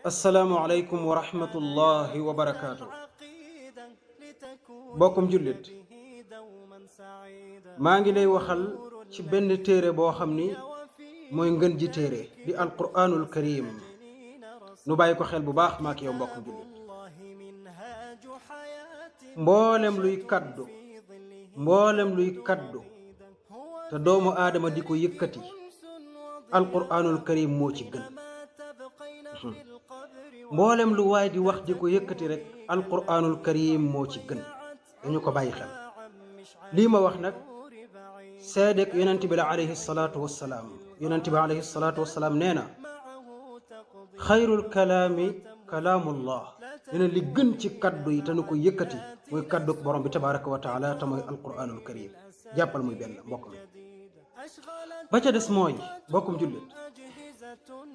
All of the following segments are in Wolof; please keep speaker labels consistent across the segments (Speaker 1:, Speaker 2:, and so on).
Speaker 1: assalaamu aleykum wa rahmatullahi wa barakaatu. bokkum jullit, maa ngi lay waxal ci benn téere boo xam ni mooy ngën ji téere di alquraanul karim. nu bàyyi ko xel bu baax maak yow mbokkum jullit. mboolem luy kaddu te doomu aadama di ko yëkkati, alquraanul karim moo ci gën. mboolem lu waay di wax di ko yëkkati rek alquraanul karim moo ci gën. dañu ko bàyyi xel. lii ma wax nag seedek yonent bi la alayhi salaatu wassalaam. yonent bi alayhi salaatu wassalaam nee na xayrul kalaami kalaamullah. nee na li gën ci kaddu yi te nu ko yëkkati mooy kaddu borom bi tabaraka wa taala te mooy alquraanul karim. jàppal muy benn mbokk mi. ba ca des mooy mbokkum jullit,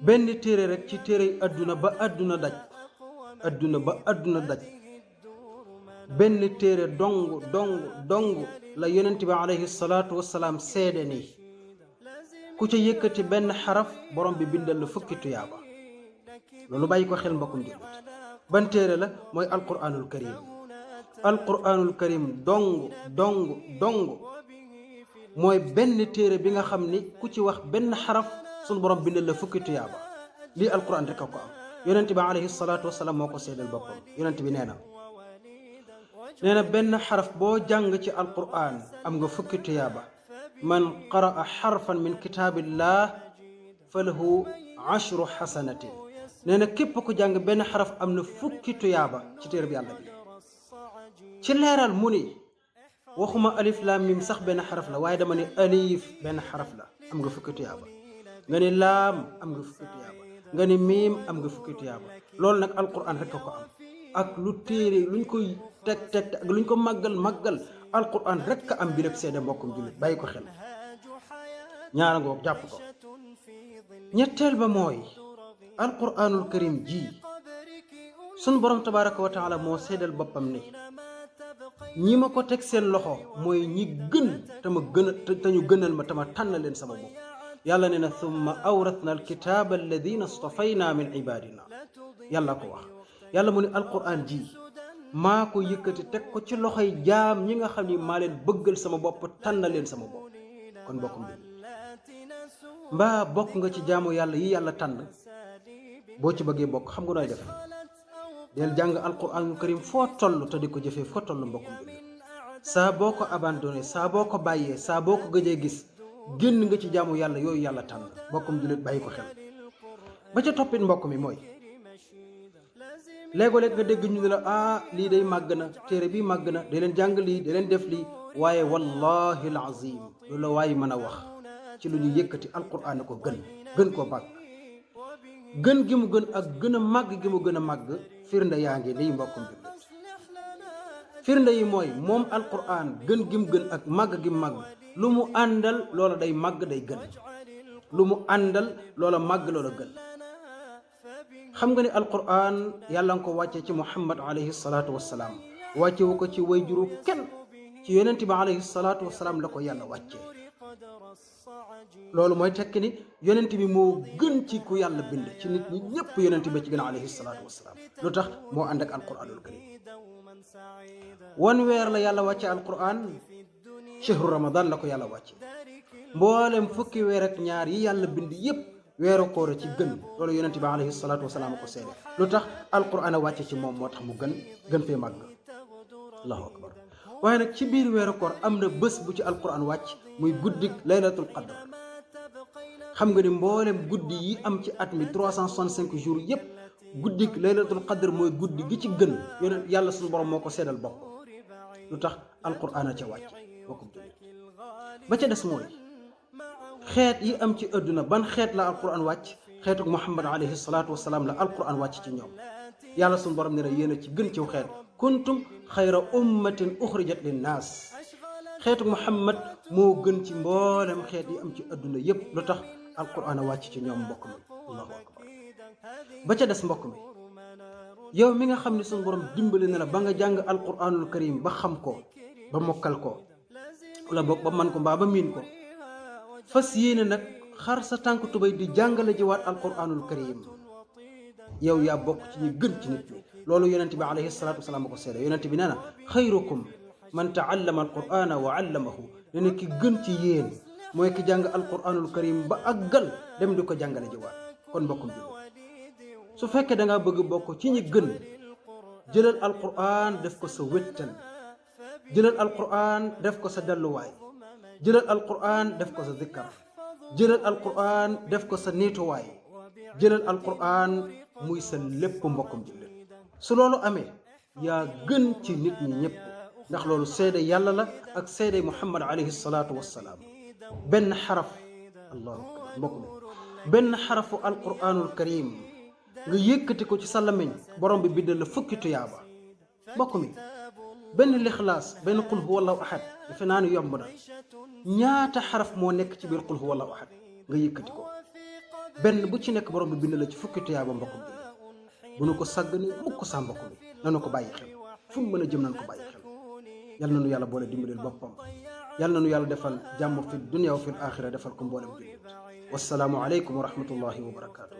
Speaker 1: benn téere rek ci téere yi adduna ba adduna daj benn téere dong la yonent bi alayhi salaatu wassalaam seede ni ku ca yëkkati benn xaraf borom bi bindal la fukki tuyaaba. loolu bàyyi ko xel mbokkum jullit. ban téere la? mooy alquraanul karim. alquraanul karim dong mooy benn téere bi nga xam ni ku ci wax benn xaraf sunu borom bindal la fukki tuyaaba. lii alquran rek a ko am. yonent bi alayhi salaatu wasalaam moo ko seedal boppam. yonent bi nee na benn xaraf boo jàng ci alquran am nga fukki tuyaaba. man qaraa xarfan min kitaabillah fa lahu ashru xasanatin. nee na képp ku jàng benn xaraf am na fukki tuyaaba ci téere bi yàlla bi. ci leeral mu ni waxuma alif laam mim sax benn xaraf la, waaye dama ne alif benn xaraf la, am nga fukki tuyaaba. nga ni laam am nga fukki tuyaaba. nga ni miim am nga fukki tuyaaba. loolu nag alquran rek a ko am. ak lu téere luñ koy teg ak luñ ko màggal alquran rek a am bi lépp seede mbokkum jullit. bàyyi ko xel. ñaara ngoog jàpp ko. ñetteel ba mooy alquranul karim ji sun borom tabaraka wa taala moo seedal boppam ni ñi ma ko teg seen loxo mooy ñi gën te ñu gënal ma tama tànn leen sama bopp. yàlla nee na thumma awratna alkitaaba alladina stafayna min ibadina. yàlla ko wax. yàlla mu ne alquran ji maa ko yëkkati teg ko ci loxoy jaam ñi nga xam ni maa leen bëggal sama bopp tànn leen sama bopp. kon bokkum bi mbaa bokk nga ci jaamu yàlla yi yàlla tànn? boo ci bëggee bokk xam nga nooy def? del jàng alquranul karim foo toll te di ko jëfee foo toll mbokkum bi. saa boo ko abandonné, saa boo ko bàyyee, saa boo ko gëjee gis, génn nga ci jaamu yàlla yooyu yàlla tànn. mbokkum jullit bàyyi ko xel. ba ca toppit mbokk mi mooy léegoo-léeg nga dégg ñu ne la lii day màgg na, téere bi màgg na, da leen jàng lii, da leen def lii. waaye wallahi alazim loolu la waaye mën a wax ci lu ñu yëkkati alquran ko gën koo màgg. gën gi mu gën ak gën a màgg gi mu gën a màgg firnde yaa ngi nii mbokkum jullit. firnde yi mooy moom alquran gën gi mu gën ak màgg gi mu màgg, lu mu àndal loola day màgg day gën. lu mu àndal loola màgg loola gën. xam nga ni alquran yàlla nga ko wàccee ci muhammad alayhi salaatu wassalaam. wàcce wu ko ci way juru kenn, ci yonent bi alayhi salaatu wassalaam la ko yàlla wàccee. loolu mooy tekki ni yonent bi moo gën ci ku yàlla bind ci nit ñi ñëpp. yonent bi ci gën alayhi salaatu wassalaam. lu tax? moo ànd ak alquranul karim. wan weer la yàlla wàcce alquran, chehru ramadan la ko yàlla wàcce. mboolem fukki weer ak ñaar yi yàlla bind yëpp weeru koor ci gën. loolu yonent bi alayhi salaatu wassalaam ko seede. lu tax? alquran a wàcce ci moom moo tax mu gën fee màgg. allahu akbar. waaye nag ci biir weeru koor am na bés bu ci alquran wàcc, muy guddik laylatul qadr. xam nga ni mboolem guddi yi am ci at mi 365 jours yépp, guddik laylatul qadr mooy guddi gi ci gën. yonent yàlla suñu borom moo ko seedal bopp. lu tax? alquran a ca wàcc bokkum jullit. ba ca des mooy xeet yi am ci adduna ban xeet la alquran wàcc? xeetuk muhammad alayhi salaatu wasalaam la alquran wàcc ci ñoom. yàlla suñu borom ne na yéen a ci gën ciw xeet. kuntum xayra ummatin uxrijat linnaas. xeetu muhammad moo gën ci mboolem xeet yi am ci adduna yépp. lu tax? alquran a wàcc ci ñoom mbokk mi. allahu akbar. ba ca des mbokk mi, yow mi nga xam ne suñu borom dimbali na la ba nga jàng alquranul karim ba xam ko, ba mokkal ko, wala boog ba man ko mbaa ba miin ko, fas yéene nag xar sa tànk tubay di jàngale jiwaat alquranul karim. yow yaa bokk ci ñi gën ci nit ñi loolu yonent bi alayhi salaatu wasalaam ma ko seede yonent bi nee na xayrukum man taallama alqur'ana wa allamahu nee na ki gën ci yéen mooy ki jàng alqur'anul karim ba àggal dem di ko jàngale jiwaat kon mbokkum jullit su fekkee da ngaa bëgg bokk ci ñi gën jëlal alqur'an def ko sa wéttal jëlal alqur'an def ko sa delluwaay jëlal alqur'an def ko sa zikkar jëlal alqur'an def ko sa niituwaay jëlal alqur'an muy sa lépp mbokkum jullit su loolu amee yaa gën ci nit ñi ñëpp ndax loolu seede yàlla la ak seede muhammad alayhi salaatu wassalaam benn xaraf allahu akbar mbokk mi benn xarafu alqur'anul karim nga yëkkati ko ci sa lamiñ borom bi bindal la fukki tuyaaba mbokk mi benn lixlaas benn qul huwa allahu ahad defe naa ni yomb na ñaata xaraf moo nekk ci biir qul huwa allahu ahad nga yëkkati ko benn bu ci nekk borom bi bind la ci fukki tuyaaba mbokkum bi bu nu ko sàggani mukk sa mbokk mi nanu ko bàyyi xel fu mu mën a jëm nañ ko bàyyi xel yal na nu yàlla boole dimbalil boppam yal na nu yàlla defal jàmm fi dunya wa fi l axira defal ko mboolem jullit wassalaamu aleykum wa rahmatullahi wa barakaatu